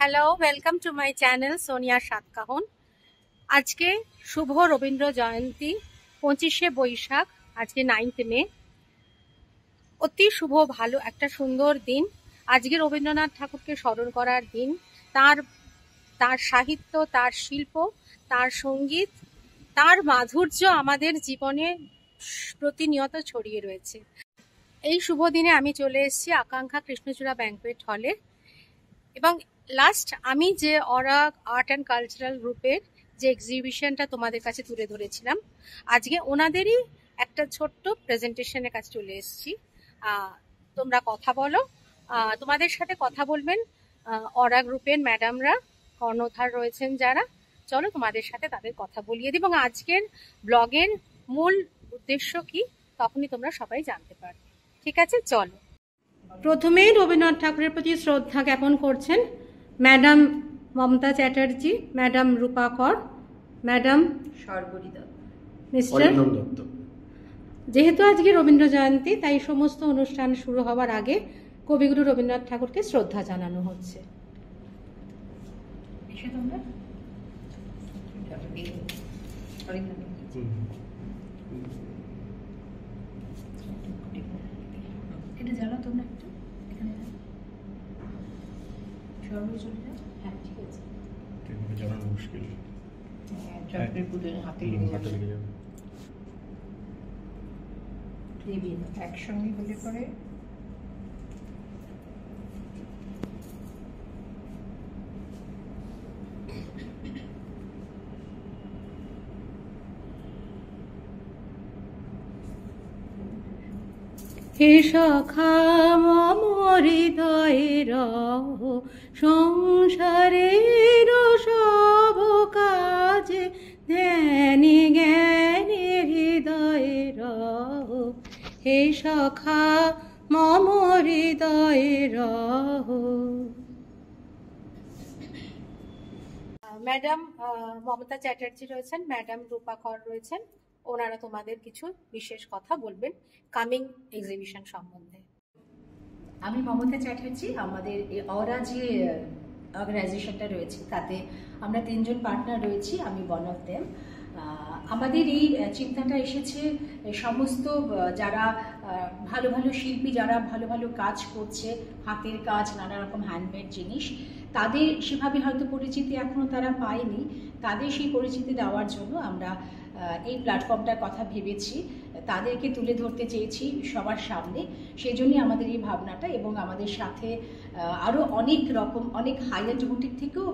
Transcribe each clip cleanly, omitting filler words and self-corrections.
Hello, welcome to my channel Sonia Satkahon. আজকে শুভ রবীন্দ্র জয়ন্তী, 25শে বৈশাখ, আজকে 9th মে। অতি শুভ, ভালো একটা সুন্দর দিন। আজকে রবীন্দ্রনাথ ঠাকুরকে স্মরণ করার দিন। তার সাহিত্য, তার শিল্প, তার সঙ্গীত, তার মাধুর্য আমাদের জীবনে প্রতিনিয়ত ছড়িয়ে রয়েছে। এই শুভ দিনে আমি চলে এসেছি আকাঙ্ক্ষা কৃষ্ণচূড়া ব্যাংকুয়েট হলে, এবং লাস্ট আমি যে অরাগ আর্ট অ্যান্ড কালচারাল গ্রুপের যে এক্সিবিশনটা তোমাদের কাছে তুলে ধরেছিলাম, আজকে ওনাদেরই একটা ছোট্ট প্রেজেন্টেশনের কাছে চলে এসেছি। তোমরা কথা বলো, তোমাদের সাথে কথা বলবেন অরা গ্রুপের ম্যাডামরা, কর্ণধার রয়েছেন যারা। চলো তোমাদের সাথে তাদের কথা বলিয়ে দিই, এবং আজকের ব্লগের মূল উদ্দেশ্য কি তখনই তোমরা সবাই জানতে পারবে। ঠিক আছে, চলো। প্রথমেই রবীন্দ্রনাথ ঠাকুরের প্রতি শ্রদ্ধা জ্ঞাপন করছেন ম্যাডাম মমতা চ্যাটার্জি, ম্যাডাম রূপা কর, ম্যাডাম সর্বরী দত্ত, মিস্টার দত্ত। যেহেতু আজকে রবীন্দ্র জয়ন্তী, তাই সমস্ত অনুষ্ঠান শুরু হওয়ার আগে কবিগুরু রবীন্দ্রনাথ ঠাকুরকে শ্রদ্ধা জানানো হচ্ছে। এটা জানো তোমরা একটু এখানে সর্বরী চলে যাও। হ্যাঁ, ঠিক আছে, জানানো মুশকিল। চক্রের পুজোর হাতে লেগে যাবে। একসঙ্গে হলে পরে হে সখা মম হৃদয়ের সংসারের সব কাজে ধ্যানে জ্ঞানে হৃদয়ের, হে সখা মম হৃদয়ের। ম্যাডাম মমতা চ্যাটার্জি রয়েছেন, ম্যাডাম রূপা কর রয়েছেন, ওনারা তোমাদের কিছু বিশেষ কথা বলবেন কামিং এক্সিবিশন সম্বন্ধে। আমি মমতা চ্যাটার্জি। আমাদের অরা যে অর্গানাইজেশনটা রয়েছে তাতে আমরা 3 জন পার্টনার রয়েছি, আমি ওয়ান অফ দেম। আমাদের এই চিন্তাটা এসেছে সমস্ত যারা ভালো ভালো শিল্পী, যারা ভালো ভালো কাজ করছে, হাতের কাজ, নানা রকম হ্যান্ডমেড জিনিস, তাদের সেভাবে হয়তো পরিচিতি এখনও তারা পায়নি। তাদের সেই পরিচিতি দেওয়ার জন্য আমরা এই প্ল্যাটফর্মটার কথা ভেবেছি, তাদেরকে তুলে ধরতে চেয়েছি সবার সামনে। সেই জন্যই আমাদের এই ভাবনাটা, এবং আমাদের সাথে আরও অনেক রকম অনেক হাই এন্ড বুটিক থেকেও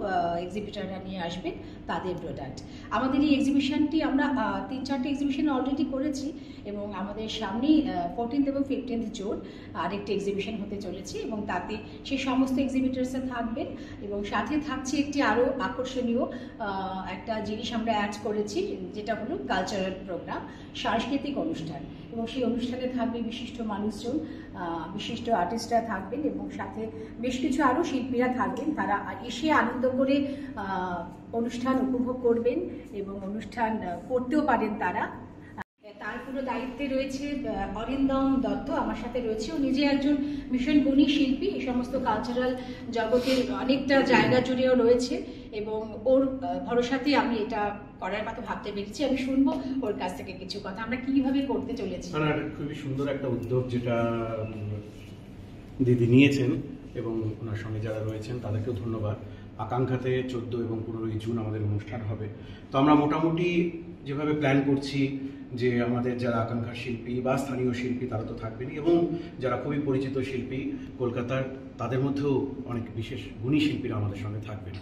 এক্সিবিটাররা নিয়ে আসবেন তাদের প্রোডাক্ট। আমাদের এই এক্সিবিশনটি আমরা 3-4টে এক্সিবিশন অলরেডি করেছি, এবং আমাদের সামনেই 14th এবং 15th জুন আরেকটি এক্সিবিশন হতে চলেছে, এবং তাতে সেই সমস্ত এক্সিবিটার্সরা থাকবেন। এবং সাথে থাকছে একটি আরও আকর্ষণীয় একটা জিনিস আমরা অ্যাড করেছি, যেটা হলো কালচারাল প্রোগ্রাম, সাংস্কৃতিক অনুষ্ঠান। এবং সেই অনুষ্ঠানে থাকবে বিশিষ্ট মানুষজন, বিশিষ্ট আর্টিস্টরা থাকবেন, এবং সাথে বেশ কিছু আরও শিল্পীরা থাকবেন। তারা এসে আনন্দ করে অনুষ্ঠান উপভোগ করবেন এবং অনুষ্ঠান করতেও পারেন তারা। তার পুরো দায়িত্বে রয়েছে অরিন্দম দত্ত, আমার সাথে রয়েছে। ও নিজে একজন ভীষণ গুণী শিল্পী, এই সমস্ত কালচারাল জগতের অনেকটা জায়গা জুড়েও রয়েছে, এবং ওর ভরসাতেই আমি এটা করার কথা ভাবতে পেরেছি। আমি শুনবো ওর কাছ থেকে কিছু কথা, আমরা কিভাবে করতে চলেছি। খুবই সুন্দর একটা উদ্যোগ যেটা দিদি নিয়েছেন, এবং ওনার সঙ্গে যারা রয়েছেন তাদেরকেও ধন্যবাদ। আকাঙ্ক্ষাতে 14 এবং 15ই জুন আমাদের অনুষ্ঠান হবে। তো আমরা মোটামুটি যেভাবে প্ল্যান করছি যে আমাদের যারা আকাঙ্ক্ষার শিল্পী বা স্থানীয় শিল্পী তারা তো থাকবেনই, এবং যারা খুবই পরিচিত শিল্পী কলকাতার, তাদের মধ্যেও অনেক বিশেষ গুণী শিল্পীরা আমাদের সঙ্গে থাকবেন।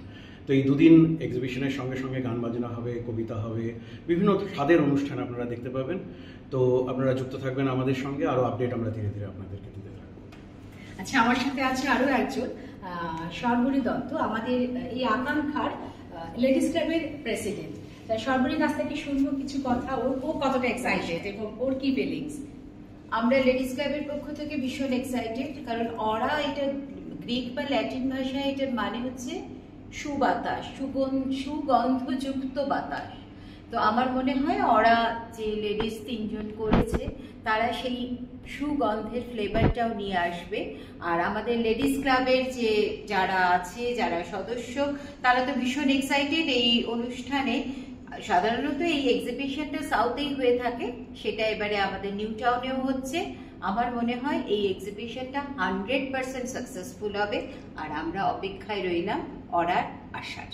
তো এই দুদিন এক্সিবিশনের সঙ্গে সঙ্গে গান বাজনা হবে, কবিতা হবে, বিভিন্ন স্বাদের অনুষ্ঠান আপনারা দেখতে পাবেন। তো আপনারা যুক্ত থাকবেন আমাদের সঙ্গে, আরও আপডেট আমরা ধীরে ধীরে আপনাদেরকে দিতে থাকবো। আচ্ছা, আমার সাথে আছে আরও একজন, সর্বরী দত্ত, আমাদের এই আকাঙ্ক্ষার লেডিস ক্লাবের প্রেসিডেন্ট। সর্বরীর কাছ থেকে শুনবো কিছু কথা, ও কতটা এক্সাইটেড এবং ওর কি ফিলিংস। আমরা লেডিস ক্লাবের পক্ষ থেকে ভীষণ এক্সাইটেড, কারণ ওরা, এটা গ্রিক বা ল্যাটিন ভাষায় এটার মানে হচ্ছে সুবাতাস, সুগন্ধযুক্ত বাতাস। তো আমার মনে হয় ওরা যে লেডিস 3 জন করেছে, তারা সেই সুগন্ধের ফ্লেভারটাও নিয়ে আসবে। আর আমাদের লেডিস ক্লাবের যারা আছে, যারা সদস্য, তারা তো ভীষণ এক্সাইটেড এই অনুষ্ঠানে। সাধারণত এই এক্সিবিশনটা সাউথেই হয়ে থাকে, সেটা এবারে আমাদের নিউ টাউনেও হচ্ছে। আমার মনে হয় এই এক্সিবিশনটা 100% সাকসেসফুল হবে, আর আমরা অপেক্ষায় রইলাম অরার আসার।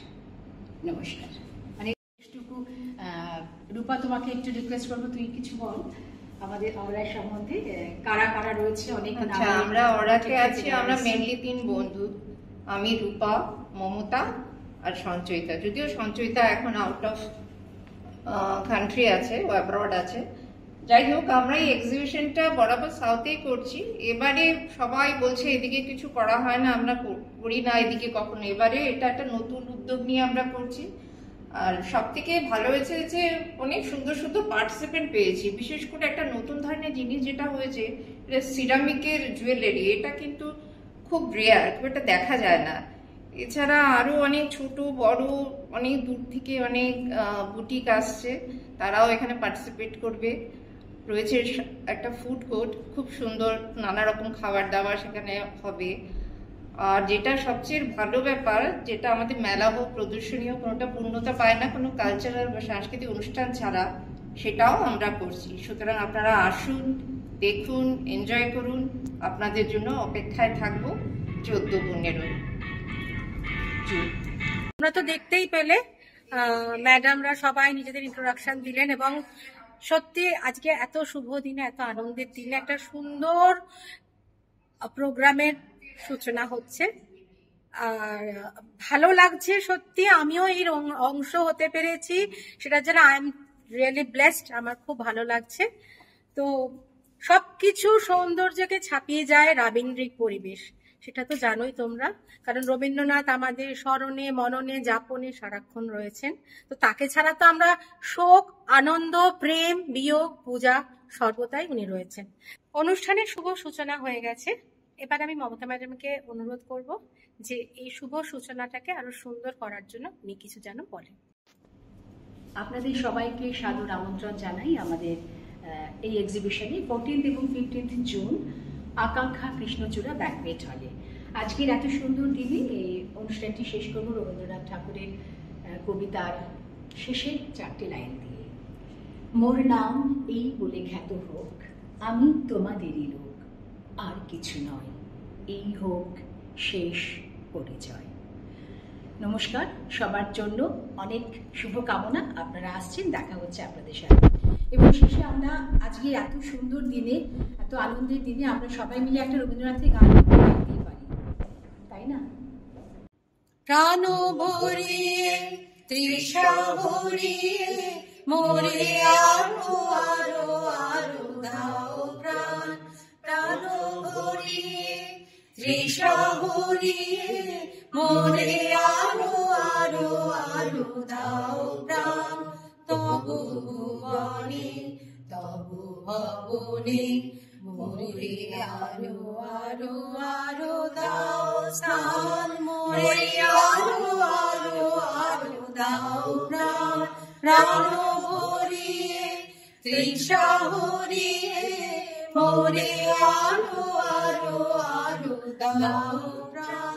নমস্কার। মানে একটুকু রূপা, তোমাকে একটু রিকোয়েস্ট করবো, তুই কিছু বল আমাদের অরার সম্বন্ধে, কারা কারা রয়েছে। অনেক আমরা অরাতে আছি, আমরা মেনলি 3 বন্ধু, আমি, রূপা, মমতা আর সঞ্চয়িতা। যদিও সঞ্চয়িতা এখন আউট অফ কান্ট্রি আছে, অ্যাব্রড আছে। যাই হোক, আমরা এই এক্সিবিশনটা বরাবর সাউথেই করছি। এবারে সবাই বলছে এদিকে কিছু করা হয় না, আমরা করি না এদিকে কখনো। এবারে এটা একটা নতুন উদ্যোগ নিয়ে আমরা করছি। আর সব থেকে ভালো হয়েছে যে অনেক সুন্দর সুন্দর পার্টিসিপেন্ট পেয়েছি। বিশেষ করে একটা নতুন ধরনের জিনিস যেটা হয়েছে, এটা সিরামিকের জুয়েলারি। এটা কিন্তু খুব রেয়ার, খুব একটা দেখা যায় না। এছাড়া আরো অনেক ছোট বড় অনেক দূর থেকে অনেক বুটিক আসছে, তারাও এখানে পার্টিসিপেট করবে। রয়েছে একটা ফুড কোর্ট, খুব সুন্দর, নানা রকম খাবার দাবার সেখানে হবে। আর যেটা সবচেয়ে ভালো ব্যাপার, যেটা আমাদের মেলা হোক, প্রদর্শনী হোক, কোনোটা পূর্ণতা পায় না কোনো কালচারাল বা সাংস্কৃতিক অনুষ্ঠান ছাড়া, সেটাও আমরা করছি। সুতরাং আপনারা আসুন, দেখুন, এনজয় করুন। আপনাদের জন্য অপেক্ষায় থাকবো 14-15। আমরা তো দেখতেই পেলে ম্যাডামরা সবাই নিজেদের ইন্ট্রোডাকশন দিলেন, এবং সত্যি আজকে এত শুভ দিনে, এত আনন্দের দিনে একটা সুন্দর প্রোগ্রামের সূচনা হচ্ছে। আর ভালো লাগছে সত্যি, আমিও এর অংশ হতে পেরেছি, সেটার জন্য আই এম রিয়েলি ব্লেসড। আমার খুব ভালো লাগছে। তো সবকিছু সৌন্দর্যকে ছাপিয়ে যায় রাবীন্দ্রিক পরিবেশ, সেটা তো জানোই তোমরা, কারণ রবীন্দ্রনাথ আমাদের স্মরণে, মননে, যাপনে সারাক্ষণ রয়েছেন। তো তাকে ছাড়া তো আমরা শোক, আনন্দ, প্রেম, বিয়োগ, পূজা সর্বদাই উনি রয়েছেন। অনুষ্ঠানের শুভ সূচনা হয়ে গেছে। এবার আমি মমতা ম্যাডামকে অনুরোধ করব যে এই শুভ সূচনাটাকে আরো সুন্দর করার জন্য উনি কিছু যেন বলেন। আপনাদের সবাইকে সাদর আমন্ত্রণ জানাই আমাদের এই এক্সিবিশনে 14 এবং 15 জুন আকাঙ্ক্ষা কৃষ্ণচূড়া ব্যাংকুয়েট হলে। আজকের এত সুন্দর দিনে এই অনুষ্ঠানটি শেষ করব রবীন্দ্রনাথ ঠাকুরের কবিতার শেষের 4টি লাইন দিয়ে। মোর নাম এই বলে খ্যাত হোক, আমি তোমাদেরই লোক, আর কিছু নয়, এই হোক শেষ পরিচয়। নমস্কার, সবার জন্য অনেক শুভকামনা। আপনারা আসছেন, দেখা হচ্ছে আপনাদের সাথে। এবং শেষে আমরা আজকে এত সুন্দর দিনে, এত আনন্দের দিনে আমরা সবাই মিলে একটা রবীন্দ্রনাথের গান গাইতেই পারি, তাই না? প্রাণ ভরিয়ে তৃষা ভরিয়ে মোরে আরো আরো আরো দাও প্রাণ, প্রাণ ভরিয়ে তৃষা ভরিয়ে মোরে আরো আরো আরো দাও প্রাণ। তবু ভুবনে তবু ভবনে মোরে আরো আরো আরো দাও স্থান, মোরে আরো আরো আরো দাও প্রাণ, প্রাণ ভরিয়ে তৃষা ভরিয়ে মোরে আরো আরো আরো দাও প্রাণ।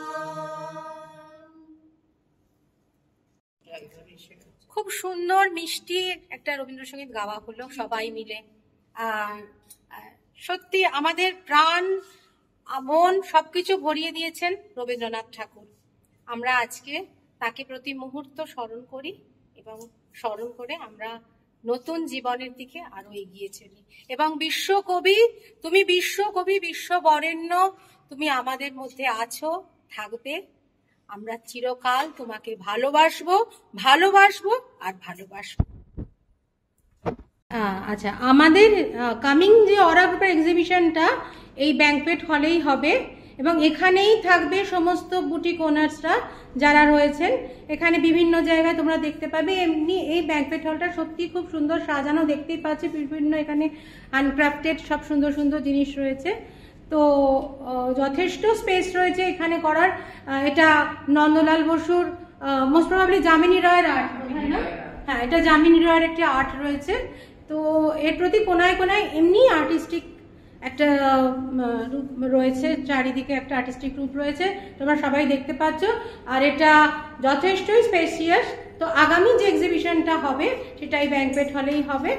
খুব সুন্দর মিষ্টি একটা রবীন্দ্রসঙ্গীত গাওয়া হলো সবাই মিলে। আর সত্যি আমাদের প্রাণ, মন সবকিছু ভরিয়ে দিয়েছেন রবীন্দ্রনাথ ঠাকুর। আমরা আজকে তাকে প্রতি মুহূর্ত স্মরণ করি, এবং স্মরণ করে আমরা নতুন জীবনের দিকে আরো এগিয়ে চলি। এবং বিশ্বকবি, তুমি বিশ্বকবি, বিশ্ববরেণ্য, তুমি আমাদের মধ্যে আছো, থাকবে। আমরা চিরকাল তোমাকে ভালোবাসবো, ভালোবাসবো আর ভালোবাসবো। আচ্ছা, আমাদের কামিং যে অরা গ্রুপের এক্সিবিশনটা এই ব্যাংকুয়েট হলেই হবে, এবং এখানেই থাকবে সমস্ত বুটিক ওনার্সরা যারা রয়েছেন। এখানে বিভিন্ন জায়গায় তোমরা দেখতে পাবে। এমনি এই ব্যাংকুয়েট হলটা সত্যি খুব সুন্দর সাজানো, দেখতেই পাচ্ছি বিভিন্ন এখানে আনক্রাফটেড সব সুন্দর সুন্দর জিনিস রয়েছে। তো যথেষ্ট স্পেস রয়েছে এখানে করার। এটা নন্দলাল বসুর মোস্ট প্রবাবলি যামিনী রায়ের আর্ট, হ্যাঁ এটা যামিনী রায়ের একটি আর্ট রয়েছে। তো এর প্রতি কোনায় কোনায় এমনি আর্টিস্টিক একটা রূপ রয়েছে, চারিদিকে একটা আর্টিস্টিক রূপ রয়েছে, তোমরা সবাই দেখতে পাচ্ছ। আর এটা যথেষ্টই স্পেসিয়াস। তো আগামী যে এক্সিবিশনটা হবে সেটা এই ব্যাংকুয়েট হলেই হবে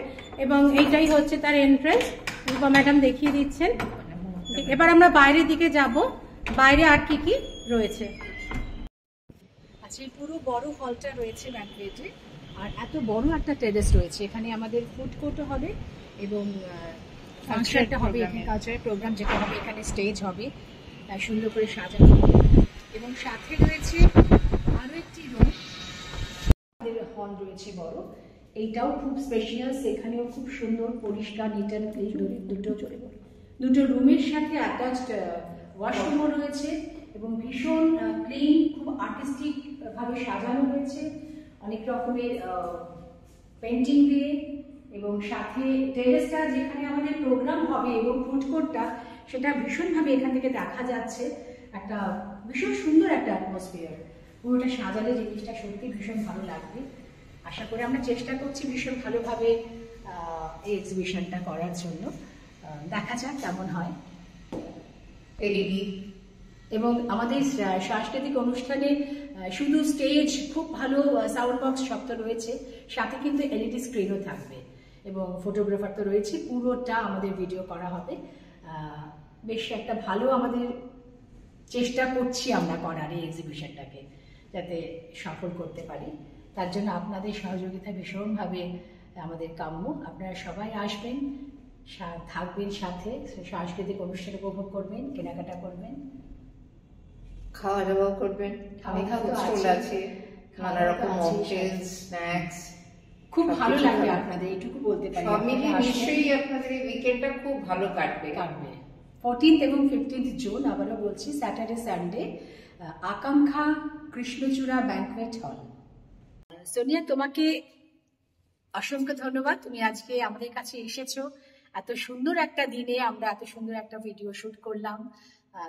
এবং এইটাই হচ্ছে তার এন্ট্রেন্স। রূপা ম্যাডাম দেখিয়ে দিচ্ছেন। এবার আমরা বাইরের দিকে যাব, বাইরে আর কি কি রয়েছে। আচ্ছা, এই পুরো বড় হলটা রয়েছে ব্যাংকুয়েটে, আর এত বড় একটা টেরেস রয়েছে। এখানে আমাদের ফুড কোর্টও হবে এবং ফাংশনটা হবে, কালচারাল প্রোগ্রাম যেটা হবে, এখানে স্টেজ হবে, সুন্দর করে সাজানো হবে। এবং সাথে রয়েছে আরো একটি রুম, আমাদের হল রয়েছে বড়, এইটাও খুব স্পেশিয়াস। এখানেও খুব সুন্দর পরিষ্কার, নিট অ্যান্ড ক্লিন। দুটো রুমের সাথে অ্যাটাচড ওয়াশরুমও রয়েছে এবং ভীষণ ক্লিন, খুব আর্টিস্টিক ভাবে সাজানো হয়েছে অনেক রকমের পেন্টিং দিয়ে। এবং সাথে টেরেসটা যেখানে আমাদের প্রোগ্রাম হবে এবং ফুড কোর্টটা, সেটা ভীষণভাবে এখান থেকে দেখা যাচ্ছে। একটা ভীষণ সুন্দর একটা অ্যাটমসফিয়ার, পুরোটা সাজালে জিনিসটা সত্যি ভীষণ ভালো লাগবে। আশা করি আমরা চেষ্টা করছি ভীষণ ভালোভাবে এই এক্সিবিশনটা করার জন্য। দেখা যাক কেমন হয়। এলইডি এবং আমাদের সাংস্কৃতিক অনুষ্ঠানে শুধু স্টেজ, খুব ভালো সাউন্ড বক্স সব তো রয়েছে, সাথে কিন্তু এলইডি স্ক্রিনও থাকবে এবং ফটোগ্রাফার তো রয়েছে। পুরোটা আমাদের ভিডিও করা হবে। বেশ একটা ভালো আমাদের চেষ্টা করছি আমরা করার এই এক্সিবিশনটাকে যাতে সফল করতে পারি। তার জন্য আপনাদের সহযোগিতা ভীষণভাবে আমাদের কাম্য। আপনারা সবাই আসবেন, থাকবেন সাথে, সাংস্কৃতিক অনুষ্ঠান উপভোগ করবেন, কেনাকাটা করবেন, খাওয়া দাওয়া করবেন। আছে নানা রকম মকটেলস, স্ন্যাক্স, খুব ভালো লাগবে আপনাদের, এইটুকু বলতে পারি। সব মিলিয়ে নিশ্চয়ই আপনাদের এই উইকেন্ডটা খুব ভালো কাটবে। 14th এবং 15th জুন, আবারও বলছি, স্যাটারডে সানডে, আকাঙ্ক্ষা কৃষ্ণচূড়া ব্যাংকুয়েট হল। সোনিয়া, তোমাকে অসংখ্য ধন্যবাদ। তুমি আজকে আমাদের কাছে এসেছো এত সুন্দর একটা দিনে, আমরা এত সুন্দর একটা ভিডিও শুট করলাম।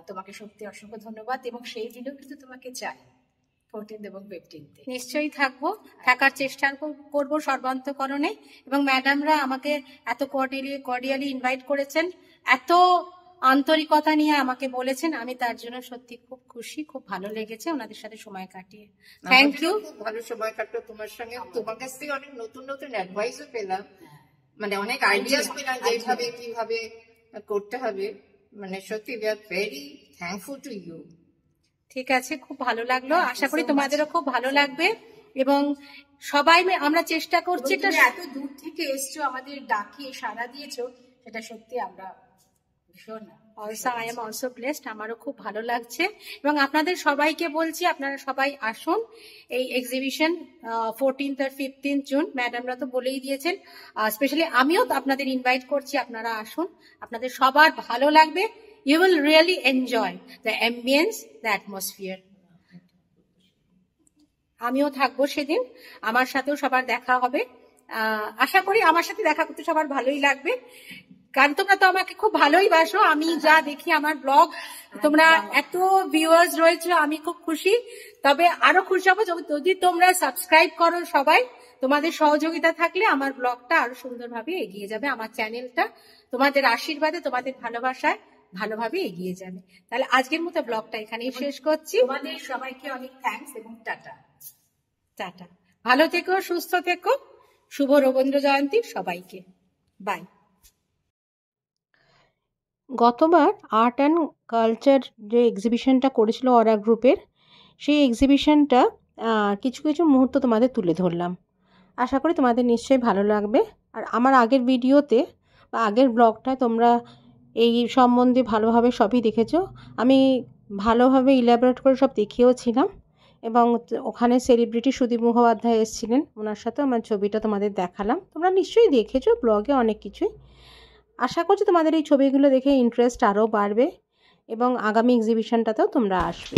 তোমাকে সত্যি অসংখ্য ধন্যবাদ এবং সেই দিনেও কিন্তু তোমাকে চাই 14th এবং 15th। নিশ্চয়ই থাকবো, থাকার চেষ্টা করব সর্বান্তকরণে। এবং ম্যাডামরা আমাকে এত কর্ডিয়ালি ইনভাইট করেছেন, এত আন্তরিকতা নিয়ে আমাকে বলেছেন, আমি তার জন্য সত্যি খুব খুশি, খুব ভালো লেগেছে ওনাদের সাথে সময় কাটিয়ে। Thank you. খুব ভালো সময় কাটলো তোমার সঙ্গে। তোমার কাছ থেকে অনেক নতুন নতুন অ্যাডভাইসও পেলাম, মানে অনেক আইডিয়াস পেলাম যেভাবে কিভাবে করতে হবে। মানে সত্যি we are very thankful to you. ঠিক আছে, খুব ভালো লাগলো, আশা করি তোমাদেরও খুব ভালো লাগবে। এবং সবাই আমরা চেষ্টা করছি, এত দূর থেকে এসছো, আমাদের ডাকিয়ে সাড়া দিয়েছো, সেটা সত্যি আমরা ভীষণ আই এম অলসো ব্লেসড। আমারও খুব ভালো লাগছে এবং আপনাদের সবাইকে বলছি আপনারা সবাই আসুন এই এক্সিবিশন 14th আর 15th জুন। ম্যাডামরা তো বলেই দিয়েছেন, স্পেশালি আমিও আপনাদের ইনভাইট করছি, আপনারা আসুন, আপনাদের সবার ভালো লাগবে। You will really enjoy the ambience, the atmosphere. আমিও থাকবো সেদিন, আমার সাথেও সবার দেখা হবে। আশা করি আমার সাথে দেখা করতে সবার ভালোই লাগবে, কারণ তোমরা তো আমাকে খুব ভালোই বাসো। আমি যা দেখি আমার ব্লগ, তোমরা এত ভিউয়ার্স রয়েছে, আমি খুব খুশি। তবে আরো খুশি হবো যদি তোমরা সাবস্ক্রাইব করো সবাই। তোমাদের সহযোগিতা থাকলে আমার ব্লগটা আরো সুন্দরভাবে এগিয়ে যাবে, আমার চ্যানেলটা তোমাদের আশীর্বাদে, তোমাদের ভালোবাসায় ভালোভাবে এগিয়ে যাবে। তাহলে আজকের মতো ব্লগটা এখানেই শেষ করছি। তোমাদের সবাইকে অনেক থ্যাঙ্কস এবং টাটা। টাটা, ভালো থেকো, সুস্থ থেকো। শুভ রবীন্দ্র জয়ন্তী সবাইকে, বাই। গতবার আর্ট অ্যান্ড কালচার যে এক্সিবিশনটা করেছিল অরা গ্রুপের, সেই এক্সিবিশনটা কিছু কিছু মুহূর্ত তোমাদের তুলে ধরলাম। আশা করি তোমাদের নিশ্চয়ই ভালো লাগবে। আর আমার আগের ভিডিওতে বা আগের ব্লগটায় তোমরা এই সম্বন্ধে ভালোভাবে সবই দেখেছো। আমি ভালোভাবে ইলাবোরেট করে সব দেখিয়েওছিলাম এবং ওখানে সেলিব্রিটি সুদীপ মুখোপাধ্যায় এসেছিলেন, ওনার সাথে আমার ছবিটা তোমাদের দেখালাম। তোমরা নিশ্চয়ই দেখেছো ব্লগে অনেক কিছুই। আশা করছি তোমাদের এই ছবিগুলো দেখে ইন্টারেস্ট আরও বাড়বে এবং আগামী এক্সিবিশনটাতেও তোমরা আসবে।